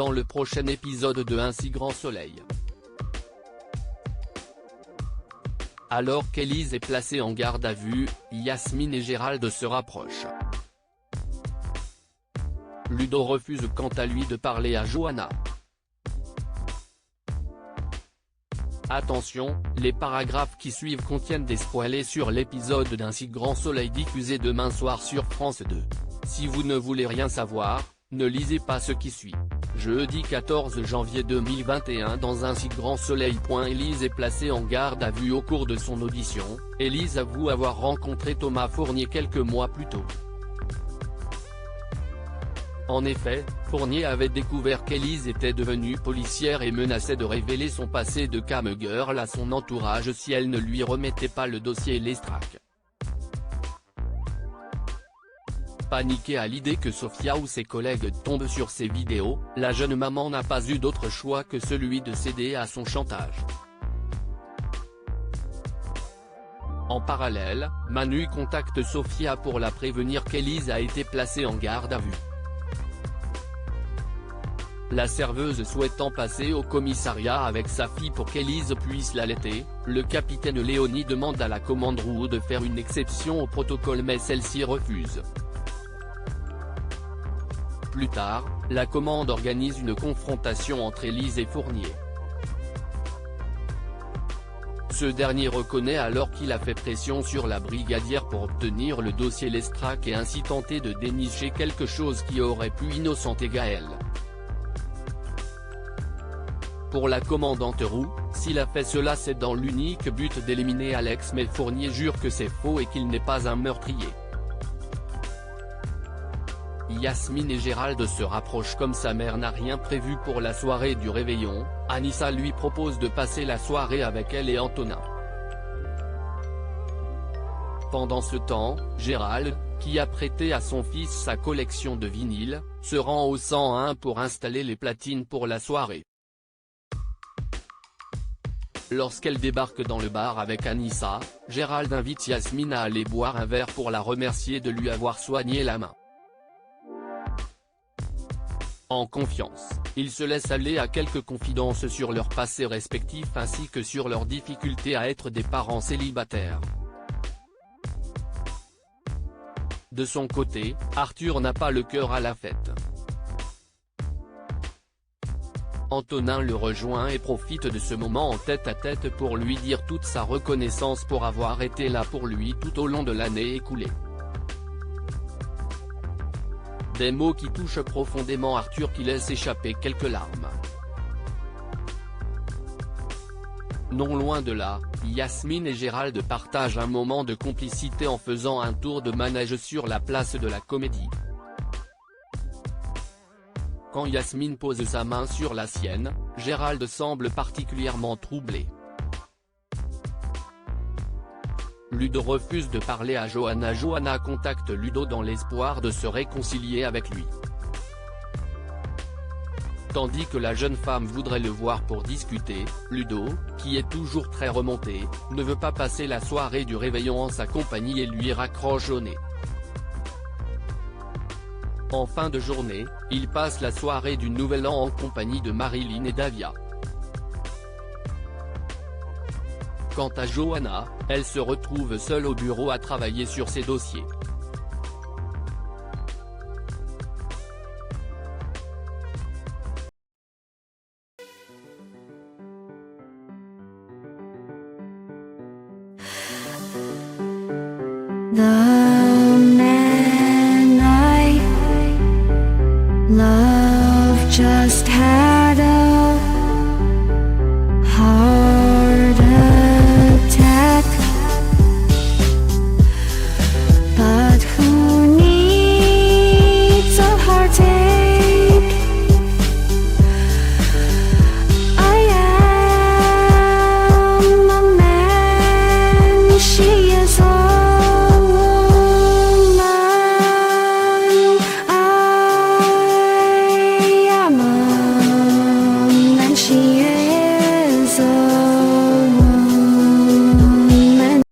dans le prochain épisode de Un si grand soleil. Alors qu'Élise est placée en garde à vue, Yasmine et Gérald se rapprochent. Ludo refuse quant à lui de parler à Johanna. Attention, les paragraphes qui suivent contiennent des spoilers sur l'épisode d'Un si grand soleil diffusé demain soir sur France 2. Si vous ne voulez rien savoir, ne lisez pas ce qui suit. Jeudi 14 janvier 2021 dans Un si grand soleil. Élise est placée en garde à vue au cours de son audition. Élise avoue avoir rencontré Thomas Fournier quelques mois plus tôt. En effet, Fournier avait découvert qu'Élise était devenue policière et menaçait de révéler son passé de cam-girl à son entourage si elle ne lui remettait pas le dossier Lestrac. Paniquée à l'idée que Sofia ou ses collègues tombent sur ses vidéos, la jeune maman n'a pas eu d'autre choix que celui de céder à son chantage. En parallèle, Manu contacte Sofia pour la prévenir qu'Élise a été placée en garde à vue. La serveuse souhaitant passer au commissariat avec sa fille pour qu'Élise puisse l'allaiter, le capitaine Léonie demande à la commande Roux de faire une exception au protocole mais celle-ci refuse. Plus tard, la commande organise une confrontation entre Élise et Fournier. Ce dernier reconnaît alors qu'il a fait pression sur la brigadière pour obtenir le dossier Lestrac et ainsi tenter de dénicher quelque chose qui aurait pu innocenter Gaël. Pour la commandante Roux, s'il a fait cela c'est dans l'unique but d'éliminer Alex mais Fournier jure que c'est faux et qu'il n'est pas un meurtrier. Yasmine et Gérald se rapprochent comme sa mère n'a rien prévu pour la soirée du réveillon, Anissa lui propose de passer la soirée avec elle et Antonin. Pendant ce temps, Gérald, qui a prêté à son fils sa collection de vinyles, se rend au 101 pour installer les platines pour la soirée. Lorsqu'elle débarque dans le bar avec Anissa, Gérald invite Yasmine à aller boire un verre pour la remercier de lui avoir soigné la main. En confiance, ils se laissent aller à quelques confidences sur leur passé respectif ainsi que sur leurs difficultés à être des parents célibataires. De son côté, Arthur n'a pas le cœur à la fête. Antonin le rejoint et profite de ce moment en tête-à-tête pour lui dire toute sa reconnaissance pour avoir été là pour lui tout au long de l'année écoulée. Des mots qui touchent profondément Arthur qui laisse échapper quelques larmes. Non loin de là, Yasmine et Gérald partagent un moment de complicité en faisant un tour de manège sur la place de la Comédie. Quand Yasmine pose sa main sur la sienne, Gérald semble particulièrement troublé. Ludo refuse de parler à Johanna. Johanna contacte Ludo dans l'espoir de se réconcilier avec lui. Tandis que la jeune femme voudrait le voir pour discuter, Ludo, qui est toujours très remonté, ne veut pas passer la soirée du réveillon en sa compagnie et lui raccroche au nez. En fin de journée, il passe la soirée du Nouvel An en compagnie de Marilyn et Davia. Quant à Johanna, elle se retrouve seule au bureau à travailler sur ses dossiers. 나